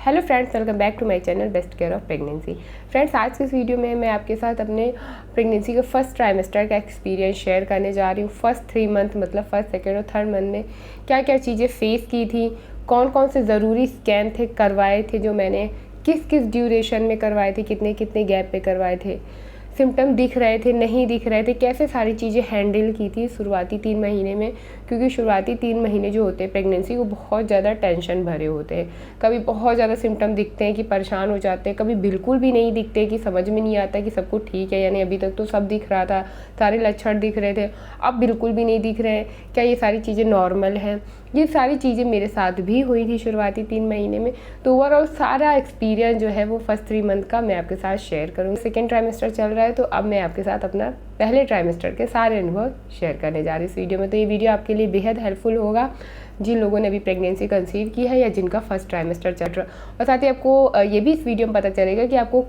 Hello friends, welcome back to my channel best care of pregnancy. Friends, आज की इस video में मैं आपके साथ अपने प्रेगनेंसी के फर्स्ट ट्राइमेस्टर का एक्सपीरियंस शेयर करने जा रही हूँ। फर्स्ट 3 मंथ मतलब फर्स्ट, सेकेंड और थर्ड मंथ में क्या क्या चीज़ें फेस की थी, कौन कौन से ज़रूरी स्कैन थे करवाए थे जो मैंने किस किस ड्यूरेशन में करवाए थे, कितने कितने गैप पे करवाए थे, सिम्टम दिख रहे थे नहीं दिख रहे थे, कैसे सारी चीज़ें हैंडल की थी शुरुआती 3 महीने में। क्योंकि शुरुआती 3 महीने जो होते हैं प्रेगनेंसी वो बहुत ज़्यादा टेंशन भरे होते हैं। कभी बहुत ज़्यादा सिम्टम दिखते हैं कि परेशान हो जाते हैं, कभी बिल्कुल भी नहीं दिखते कि समझ में नहीं आता कि सब कुछ ठीक है, यानी अभी तक तो सब दिख रहा था, सारे लक्षण दिख रहे थे, अब बिल्कुल भी नहीं दिख रहे हैं, क्या ये सारी चीज़ें नॉर्मल हैं। ये सारी चीज़ें मेरे साथ भी हुई थी शुरुआती 3 महीने में। तो ओवरऑल सारा एक्सपीरियंस जो है वो फर्स्ट 3 मंथ का मैं आपके साथ शेयर करूँगी। सेकेंड ट्राइमेस्टर चल रहा है तो अब मैं आपके साथ अपना पहले ट्राइमेस्टर के सारे अनुभव शेयर करने जा रही हूँ इस वीडियो में। तो ये वीडियो आपके लिए बेहद हेल्पफुल होगा जिन लोगों ने अभी प्रेगनेंसी कंसीव की है या जिनका फर्स्ट ट्राइमेस्टर चल रहा है। और साथ ही आपको ये भी इस वीडियो में पता चलेगा कि आपको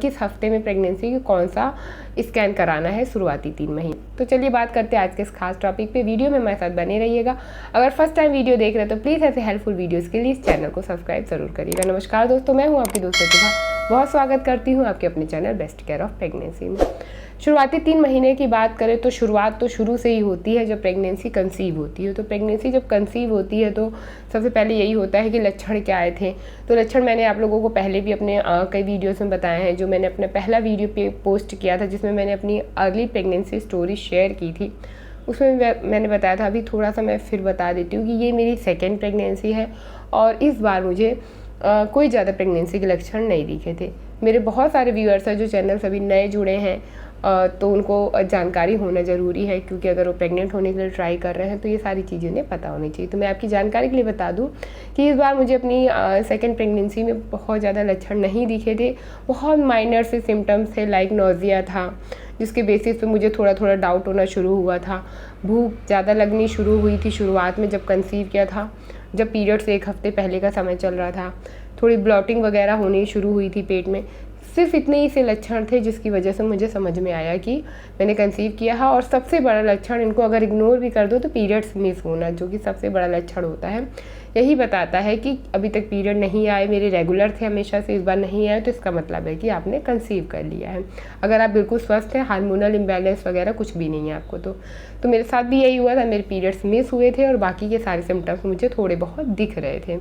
किस हफ्ते में प्रेगनेंसी की कौन सा स्कैन कराना है शुरुआती 3 महीने। तो चलिए बात करते हैं आज के इस खास टॉपिक पे। वीडियो में हमारे साथ बने रहिएगा। अगर फर्स्ट टाइम वीडियो देख रहे हैं तो प्लीज़ ऐसे हेल्पफुल वीडियोज़ के लिए इस चैनल को सब्सक्राइब जरूर करिएगा। नमस्कार दोस्तों, मैं हूँ आपकी दोस्त प्रतिभा। बहुत स्वागत करती हूँ आपके अपने channel best care of pregnancy में। शुरुआती 3 महीने की बात करें तो शुरुआत तो शुरू से ही होती है जब प्रेगनेंसी कंसीव होती है। तो प्रेगनेंसी जब कंसीव होती है तो सबसे पहले यही होता है कि लक्षण क्या आए थे। तो लक्षण मैंने आप लोगों को पहले भी अपने कई वीडियोस में बताए हैं। जो मैंने अपना पहला वीडियो पे पोस्ट किया था जिसमें मैंने अपनी अर्ली प्रेगनेंसी स्टोरी शेयर की थी, उसमें मैंने बताया था, अभी थोड़ा सा मैं फिर बता देती हूँ कि ये मेरी सेकेंड प्रेगनेंसी है और इस बार मुझे कोई ज़्यादा प्रेगनेंसी के लक्षण नहीं दिखे थे। मेरे बहुत सारे व्यूअर्स हैं जो चैनल से अभी नए जुड़े हैं, तो उनको जानकारी होना ज़रूरी है, क्योंकि अगर वो प्रेग्नेंट होने के लिए ट्राई कर रहे हैं तो ये सारी चीज़ें उन्हें पता होनी चाहिए। तो मैं आपकी जानकारी के लिए बता दूं कि इस बार मुझे अपनी सेकेंड प्रेगनेंसी में बहुत ज़्यादा लक्षण नहीं दिखे थे। बहुत माइनर से सिम्टम्स थे, लाइक नोज़िया था, जिसके बेसिस पे मुझे थोड़ा थोड़ा डाउट होना शुरू हुआ था। भूख ज़्यादा लगनी शुरू हुई थी शुरुआत में जब कंसीव किया था, जब पीरियड्स 1 हफ्ते पहले का समय चल रहा था। थोड़ी ब्लॉटिंग वगैरह होनी शुरू हुई थी पेट में। सिर्फ इतने ही से लक्षण थे जिसकी वजह से मुझे समझ में आया कि मैंने कंसीव किया है। और सबसे बड़ा लक्षण, इनको अगर इग्नोर भी कर दो तो पीरियड्स मिस होना, जो कि सबसे बड़ा लक्षण होता है, यही बताता है कि अभी तक पीरियड नहीं आए, मेरे रेगुलर थे हमेशा से, इस बार नहीं आए, तो इसका मतलब है कि आपने कंसीव कर लिया है। अगर आप बिल्कुल स्वस्थ हैं, हार्मोनल इम्बैलेंस वगैरह कुछ भी नहीं है आपको तो मेरे साथ भी यही हुआ था। मेरे पीरियड्स मिस हुए थे और बाकी के सारे सिम्टम्स मुझे थोड़े बहुत दिख रहे थे।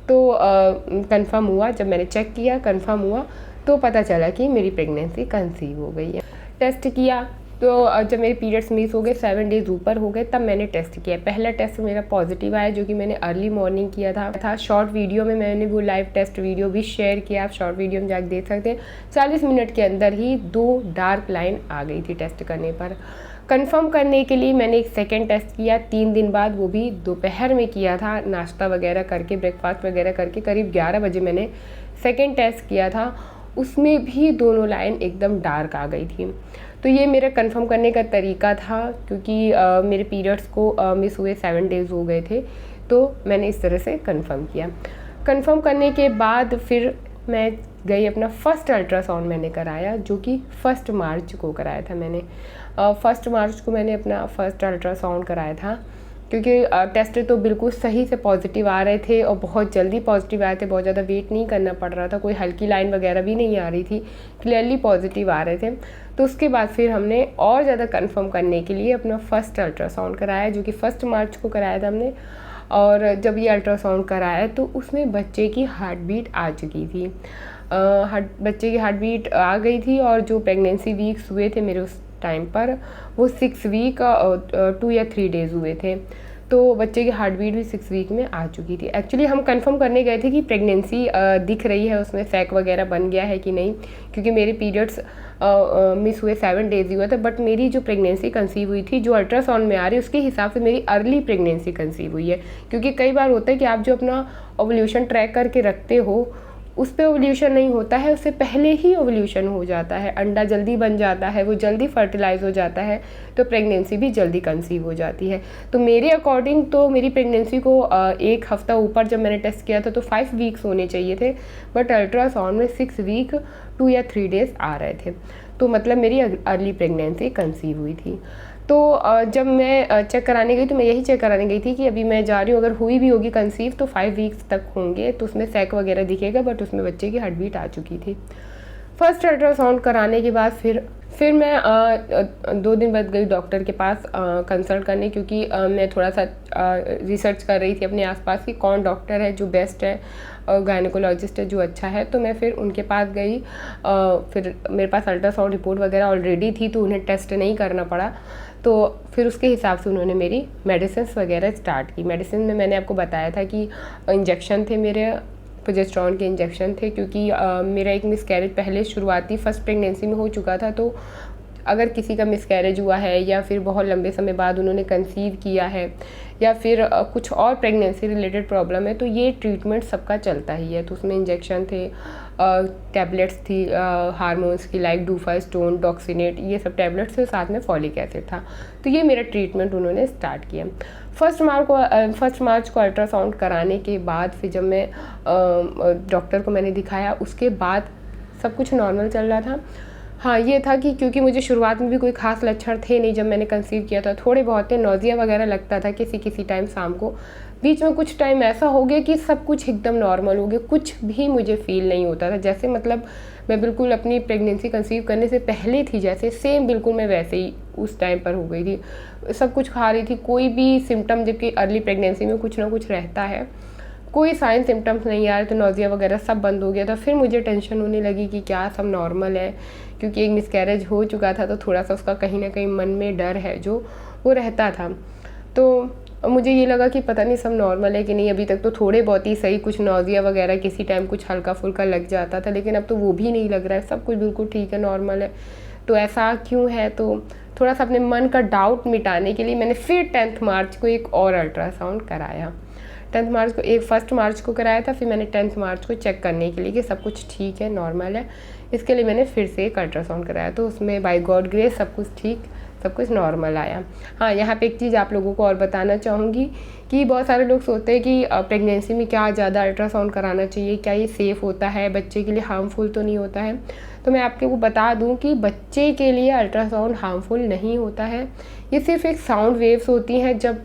तो कंफर्म हुआ, जब मैंने चेक किया कंफर्म हुआ तो पता चला कि मेरी प्रेगनेंसी कंसीव हो गई है। टेस्ट किया तो जब मेरे पीरियड्स मिस हो गए, 7 डेज़ ऊपर हो गए, तब मैंने टेस्ट किया। पहला टेस्ट मेरा पॉजिटिव आया, जो कि मैंने अर्ली मॉर्निंग किया था। शॉर्ट वीडियो में मैंने वो लाइव टेस्ट वीडियो भी शेयर किया, आप शॉर्ट वीडियो में जाकर देख सकते हैं। 40 मिनट के अंदर ही 2 डार्क लाइन आ गई थी टेस्ट करने पर। कंफर्म करने के लिए मैंने एक सेकेंड टेस्ट किया 3 दिन बाद, वो भी दोपहर में किया था, नाश्ता वगैरह करके, ब्रेकफास्ट वगैरह करके करीब 11 बजे मैंने सेकेंड टेस्ट किया था। उसमें भी दोनों लाइन एकदम डार्क आ गई थी। तो ये मेरा कंफर्म करने का तरीका था, क्योंकि मेरे पीरियड्स को मिस हुए 7 डेज़ हो गए थे, तो मैंने इस तरह से कंफर्म किया। कंफर्म करने के बाद फिर मैं गई, अपना फर्स्ट अल्ट्रासाउंड मैंने कराया, जो कि 1 मार्च को कराया था मैंने। 1 मार्च को मैंने अपना फर्स्ट अल्ट्रासाउंड कराया था, क्योंकि टेस्ट तो बिल्कुल सही से पॉजिटिव आ रहे थे और बहुत जल्दी पॉजिटिव आए थे, बहुत ज़्यादा वेट नहीं करना पड़ रहा था, कोई हल्की लाइन वगैरह भी नहीं आ रही थी, क्लियरली पॉजिटिव आ रहे थे। तो उसके बाद फिर हमने और ज़्यादा कंफर्म करने के लिए अपना फर्स्ट अल्ट्रासाउंड कराया, जो कि 1 मार्च को कराया था हमने। और जब ये अल्ट्रासाउंड कराया तो उसमें बच्चे की हार्ट बीट आ चुकी थी, बच्चे की हार्ट बीट आ गई थी। और जो प्रेगनेंसी वीक्स हुए थे मेरे उस टाइम पर, वो 6 वीक 2 या 3 डेज़ हुए थे। तो बच्चे की हार्ट बीट भी 6 वीक में आ चुकी थी। एक्चुअली हम कंफर्म करने गए थे कि प्रेगनेंसी दिख रही है, उसमें सैक वगैरह बन गया है कि नहीं, क्योंकि मेरे पीरियड्स मिस हुए 7 डेज़ ही हुआ था। बट मेरी जो प्रेगनेंसी कंसीव हुई थी, जो अल्ट्रासाउंड में आ रही है उसके हिसाब से मेरी अर्ली प्रेगनेंसी कंसीव हुई है। क्योंकि कई बार होता है कि आप जो अपना ओवुलेशन ट्रैक करके रखते हो उस पर ओवुलेशन नहीं होता है, उससे पहले ही ओवुलेशन हो जाता है, अंडा जल्दी बन जाता है, वो जल्दी फर्टिलाइज हो जाता है, तो प्रेगनेंसी भी जल्दी कंसीव हो जाती है। तो मेरे अकॉर्डिंग तो मेरी प्रेगनेंसी को 1 हफ्ता ऊपर जब मैंने टेस्ट किया था तो 5 वीक्स होने चाहिए थे, बट अल्ट्रासाउंड में 6 वीक 2 या 3 डेज़ आ रहे थे। तो मतलब मेरी अर्ली प्रेगनेंसी कंसीव हुई थी। तो जब मैं चेक कराने गई तो मैं यही चेक कराने गई थी कि अभी मैं जा रही हूँ, अगर हुई भी होगी कंसीव तो 5 वीक्स तक होंगे, तो उसमें सैक वगैरह दिखेगा, बट उसमें बच्चे की हार्ट बीट आ चुकी थी। फर्स्ट अल्ट्रासाउंड कराने के बाद फिर मैं 2 दिन बाद गई डॉक्टर के पास कंसल्ट करने, क्योंकि मैं थोड़ा सा रिसर्च कर रही थी अपने आसपास कि कौन डॉक्टर है जो बेस्ट है, गायनेकोलॉजिस्ट है जो अच्छा है। तो मैं फिर उनके पास गई। फिर मेरे पास अल्ट्रासाउंड रिपोर्ट वगैरह ऑलरेडी थी, तो उन्हें टेस्ट नहीं करना पड़ा। तो फिर उसके हिसाब से उन्होंने मेरी मेडिसिन वगैरह स्टार्ट की। मेडिसिन में मैंने आपको बताया था कि इंजेक्शन थे मेरे, प्रोजेस्टेरोन के इंजेक्शन थे, क्योंकि मेरा एक मिसकैरेज पहले शुरुआती फर्स्ट प्रेगनेंसी में हो चुका था। तो अगर किसी का मिसकैरेज हुआ है या फिर बहुत लंबे समय बाद उन्होंने कंसीव किया है या फिर कुछ और प्रेगनेंसी रिलेटेड प्रॉब्लम है, तो ये ट्रीटमेंट सबका चलता ही है। तो उसमें इंजेक्शन थे, टैबलेट्स थी हार्मोन्स की, लाइक डूफास्टोन, डॉक्सिनेट, ये सब टैबलेट्स थे, साथ में फॉलिक एसिड था। तो ये मेरा ट्रीटमेंट उन्होंने स्टार्ट किया। फर्स्ट मार्च को अल्ट्रासाउंड कराने के बाद फिर जब मैं डॉक्टर को मैंने दिखाया, उसके बाद सब कुछ नॉर्मल चल रहा था। हाँ, ये था कि क्योंकि मुझे शुरुआत में भी कोई ख़ास लक्षण थे नहीं, जब मैंने कंसीव किया था थोड़े बहुत थे, नोज़िया वगैरह लगता था किसी टाइम शाम को। बीच में कुछ टाइम ऐसा हो गया कि सब कुछ एकदम नॉर्मल हो गया, कुछ भी मुझे फ़ील नहीं होता था, जैसे मतलब मैं बिल्कुल अपनी प्रेगनेंसी कंसीव करने से पहले थी, जैसे सेम बिल्कुल मैं वैसे ही उस टाइम पर हो गई थी। सब कुछ खा रही थी, कोई भी सिम्टम, जबकि अर्ली प्रेगनेंसी में कुछ ना कुछ रहता है, कोई साइन सिम्टम्स नहीं आ रहे, तो नोज़िया वगैरह सब बंद हो गया था। फिर मुझे टेंशन होने लगी कि क्या सब नॉर्मल है, क्योंकि एक मिसकैरेज हो चुका था, तो थोड़ा सा उसका कहीं ना कहीं मन में डर है जो वो रहता था। तो मुझे ये लगा कि पता नहीं सब नॉर्मल है कि नहीं। अभी तक तो थोड़े बहुत ही सही, कुछ नोज़िया वगैरह किसी टाइम कुछ हल्का फुल्का लग जाता था, लेकिन अब तो वो भी नहीं लग रहा है, सब कुछ बिल्कुल ठीक है, नॉर्मल है। तो ऐसा क्यों है? तो थोड़ा सा अपने मन का डाउट मिटाने के लिए मैंने फिर 10 मार्च को एक और अल्ट्रासाउंड कराया। 1 मार्च को कराया था, फिर मैंने 10 मार्च को चेक करने के लिए कि सब कुछ ठीक है, नॉर्मल है, इसके लिए मैंने फिर से एक अल्ट्रासाउंड कराया। तो उसमें बाय गॉड ग्रेस सब कुछ ठीक, सब कुछ नॉर्मल आया। हाँ, यहाँ पे एक चीज़ आप लोगों को और बताना चाहूँगी कि बहुत सारे लोग सोचते हैं कि प्रेगनेंसी में क्या ज़्यादा अल्ट्रासाउंड कराना चाहिए, क्या ये सेफ़ होता है, बच्चे के लिए हार्मफुल तो नहीं होता है। तो मैं आपको बता दूँ कि बच्चे के लिए अल्ट्रासाउंड हार्मफुल नहीं होता है। ये सिर्फ एक साउंड वेव्स होती हैं। जब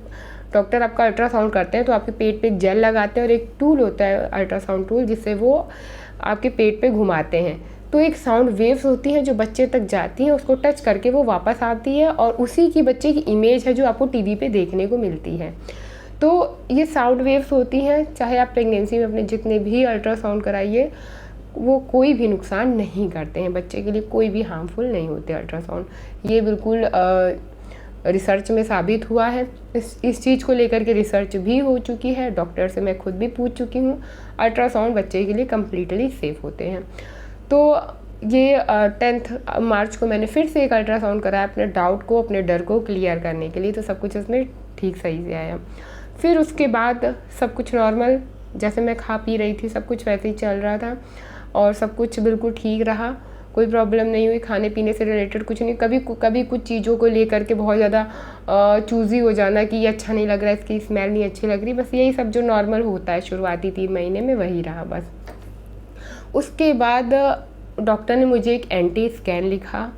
डॉक्टर आपका अल्ट्रासाउंड करते हैं तो आपके पेट पे एक जेल लगाते हैं और एक टूल होता है अल्ट्रासाउंड टूल, जिससे वो आपके पेट पे घुमाते हैं। तो एक साउंड वेव्स होती हैं जो बच्चे तक जाती हैं, उसको टच करके वो वापस आती है और उसी की बच्चे की इमेज है जो आपको टीवी पे देखने को मिलती है। तो ये साउंड वेव्स होती हैं, चाहे आप प्रेगनेंसी में अपने जितने भी अल्ट्रासाउंड कराइए, वो कोई भी नुकसान नहीं करते हैं, बच्चे के लिए कोई भी हार्मफुल नहीं होते अल्ट्रासाउंड। ये बिल्कुल रिसर्च में साबित हुआ है। इस चीज़ को लेकर के रिसर्च भी हो चुकी है, डॉक्टर से मैं खुद भी पूछ चुकी हूँ। अल्ट्रासाउंड बच्चे के लिए कम्प्लीटली सेफ़ होते हैं। तो ये 10 मार्च को मैंने फिर से एक अल्ट्रासाउंड कराया अपने डाउट को, अपने डर को क्लियर करने के लिए। तो सब कुछ उसमें ठीक सही से आया। फिर उसके बाद सब कुछ नॉर्मल, जैसे मैं खा पी रही थी सब कुछ वैसे ही चल रहा था और सब कुछ बिल्कुल ठीक रहा, कोई प्रॉब्लम नहीं हुई। खाने पीने से रिलेटेड कुछ नहीं, कभी कुछ चीज़ों को लेकर के बहुत ज़्यादा चूज़ी हो जाना कि ये अच्छा नहीं लग रहा है, इसकी स्मेल नहीं अच्छी लग रही, बस यही सब जो नॉर्मल होता है शुरुआती 3 महीने में वही रहा बस। उसके बाद डॉक्टर ने मुझे एक एंटी स्कैन लिखा,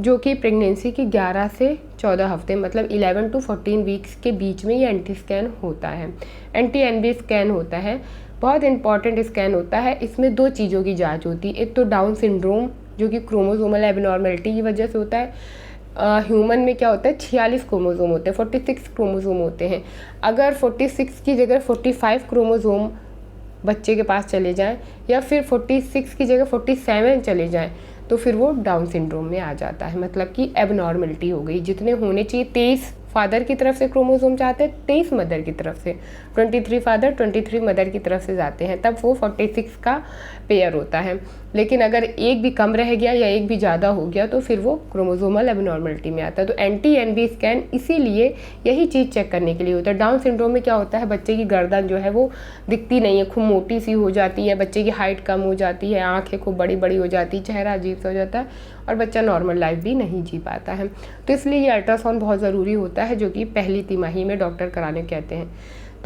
जो कि प्रेगनेंसी की 11 से 14 हफ्ते, मतलब 11 to 14 वीक्स के बीच में ये एंटी स्कैन होता है, एंटी एनबी स्कैन होता है। बहुत इंपॉर्टेंट स्कैन होता है। इसमें 2 चीज़ों की जांच होती है, एक तो डाउन सिंड्रोम जो कि क्रोमोसोमल एबनॉर्मेलिटी की वजह से होता है। ह्यूमन में क्या होता है, 46 क्रोमोसोम होते हैं, 46 क्रोमोसोम होते हैं। अगर 46 की जगह 45 क्रोमोसोम बच्चे के पास चले जाएं या फिर 46 की जगह 47 चले जाएं, तो फिर वो डाउन सिंड्रोम में आ जाता है, मतलब कि एबनॉर्मलिटी हो गई। जितने होने चाहिए 23 फादर की तरफ से क्रोमोसोम जाते हैं, 23 मदर की तरफ से, 23 फादर 23 मदर की तरफ से जाते हैं, तब वो 46 का पेयर होता है। लेकिन अगर एक भी कम रह गया या एक भी ज़्यादा हो गया तो फिर वो क्रोमोसोमल एबनॉर्मलिटी में आता है। तो एंटी एनबी स्कैन इसीलिए यही चीज़ चेक करने के लिए होता है। डाउन सिंड्रोम में क्या होता है, बच्चे की गर्दन जो है वो दिखती नहीं है, खूब मोटी सी हो जाती है, बच्चे की हाइट कम हो जाती है, आँखें खूब बड़ी बड़ी हो जाती है, चेहरा अजीब सा हो जाता है और बच्चा नॉर्मल लाइफ भी नहीं जी पाता है। तो इसलिए ये अल्ट्रासाउंड बहुत ज़रूरी होता है, जो कि पहली तिमाही में डॉक्टर कराने कहते हैं।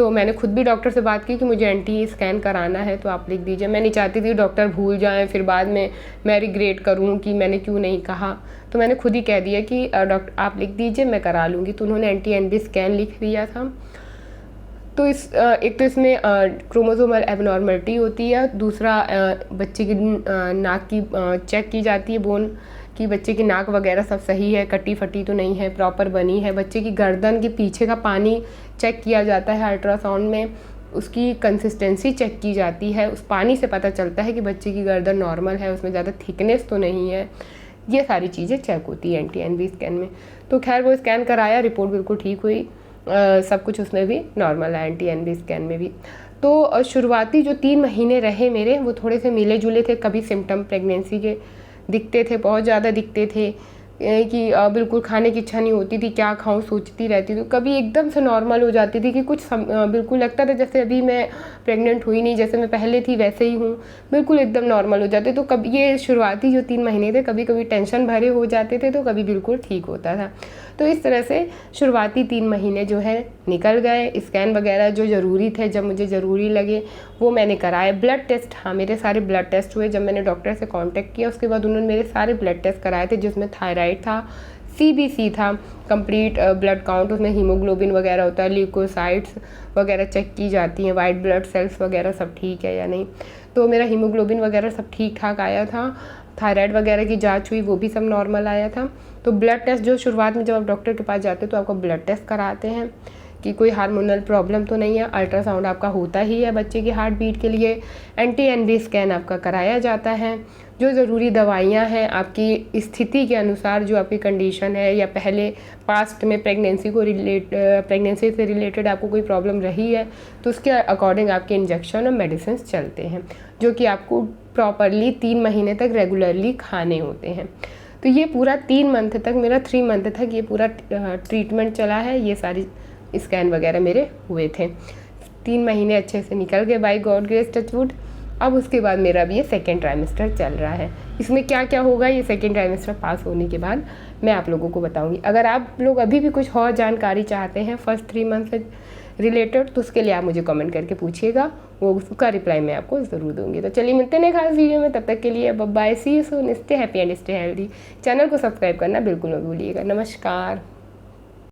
तो मैंने खुद भी डॉक्टर से बात की कि मुझे एंटी स्कैन कराना है, तो आप लिख दीजिए। मैं नहीं चाहती थी डॉक्टर भूल जाएं, फिर बाद में मैं रिग्रेट करूं कि मैंने क्यों नहीं कहा। तो मैंने खुद ही कह दिया कि डॉक्टर आप लिख दीजिए, मैं करा लूँगी। तो उन्होंने एंटी एन बी स्कैन लिख दिया था। तो एक तो इसमें क्रोमोसोमल एबनॉर्मलिटी होती है, दूसरा बच्चे की नाक की चेक की जाती है, बोन कि बच्चे की नाक वगैरह सब सही है, कटी फटी तो नहीं है, प्रॉपर बनी है। बच्चे की गर्दन के पीछे का पानी चेक किया जाता है अल्ट्रासाउंड में, उसकी कंसिस्टेंसी चेक की जाती है। उस पानी से पता चलता है कि बच्चे की गर्दन नॉर्मल है, उसमें ज़्यादा थिकनेस तो नहीं है। ये सारी चीज़ें चेक होती है एंटी एन बी स्कैन में। तो खैर वो स्कैन कराया, रिपोर्ट बिल्कुल ठीक हुई, सब कुछ उसमें भी नॉर्मल है, एंटी एन बी स्कैन में भी। तो शुरुआती जो 3 महीने रहे मेरे, वो थोड़े से मिले जुले थे। कभी सिम्टम प्रेगनेंसी के दिखते थे, बहुत ज़्यादा दिखते थे कि बिल्कुल खाने की इच्छा नहीं होती थी, क्या खाऊं सोचती रहती थी। कभी एकदम से नॉर्मल हो जाती थी कि बिल्कुल लगता था जैसे अभी मैं प्रेग्नेंट हुई नहीं, जैसे मैं पहले थी वैसे ही हूँ, बिल्कुल एकदम नॉर्मल हो जाते। तो कभी ये शुरुआती जो 3 महीने थे, कभी कभी टेंशन भरे हो जाते थे, तो कभी बिल्कुल ठीक होता था। तो इस तरह से शुरुआती 3 महीने जो है निकल गए। स्कैन वगैरह जो ज़रूरी थे, जब मुझे ज़रूरी लगे वो मैंने कराए। ब्लड टेस्ट, हाँ मेरे सारे ब्लड टेस्ट हुए। जब मैंने डॉक्टर से कांटेक्ट किया उसके बाद उन्होंने मेरे सारे ब्लड टेस्ट कराए थे, जिसमें थायराइड था, CBC था, कंप्लीट ब्लड काउंट, उसमें हीमोग्लोबिन वगैरह होता है, ल्यूकोसाइट्स वगैरह चेक की जाती हैं, वाइट ब्लड सेल्स वगैरह सब ठीक है या नहीं। तो मेरा हीमोग्लोबिन वगैरह सब ठीक ठाक आया था। थायराइड वगैरह की जांच हुई, वो भी सब नॉर्मल आया था। तो ब्लड टेस्ट जो शुरुआत में जब आप डॉक्टर के पास जाते हो तो आपको ब्लड टेस्ट कराते हैं कि कोई हार्मोनल प्रॉब्लम तो नहीं है। अल्ट्रासाउंड आपका होता ही है बच्चे की हार्ट बीट के लिए। एंटी एन बी स्कैन आपका कराया जाता है। जो ज़रूरी दवाइयाँ हैं आपकी स्थिति के अनुसार, जो आपकी कंडीशन है या पहले पास्ट में प्रेगनेंसी से रिलेटेड आपको कोई प्रॉब्लम रही है, तो उसके अकॉर्डिंग आपके इंजेक्शन और मेडिसिन चलते हैं, जो कि आपको प्रॉपरली 3 महीने तक रेगुलरली खाने होते हैं। तो ये पूरा 3 मंथ तक, मेरा 3 मंथ तक ये पूरा ट्रीटमेंट चला है। ये सारी स्कैन वगैरह मेरे हुए थे। 3 महीने अच्छे से निकल गए बाय गॉड ग्रेस, टचवुड। अब उसके बाद मेरा भी ये सेकेंड ट्राइमेस्टर चल रहा है। इसमें क्या क्या होगा ये सेकेंड ट्राइमेस्टर पास होने के बाद मैं आप लोगों को बताऊंगी। अगर आप लोग अभी भी कुछ और जानकारी चाहते हैं फर्स्ट 3 मंथ से रिलेटेड, तो उसके लिए आप मुझे कमेंट करके पूछिएगा, वो उसका रिप्लाई मैं आपको ज़रूर दूंगी। तो चलिए मिलते हैं खास वीडियो में, तब तक के लिए bye, see you soon, stay happy and stay healthy. Channel को सब्सक्राइब करना बिल्कुल मत भूलिएगा। नमस्कार।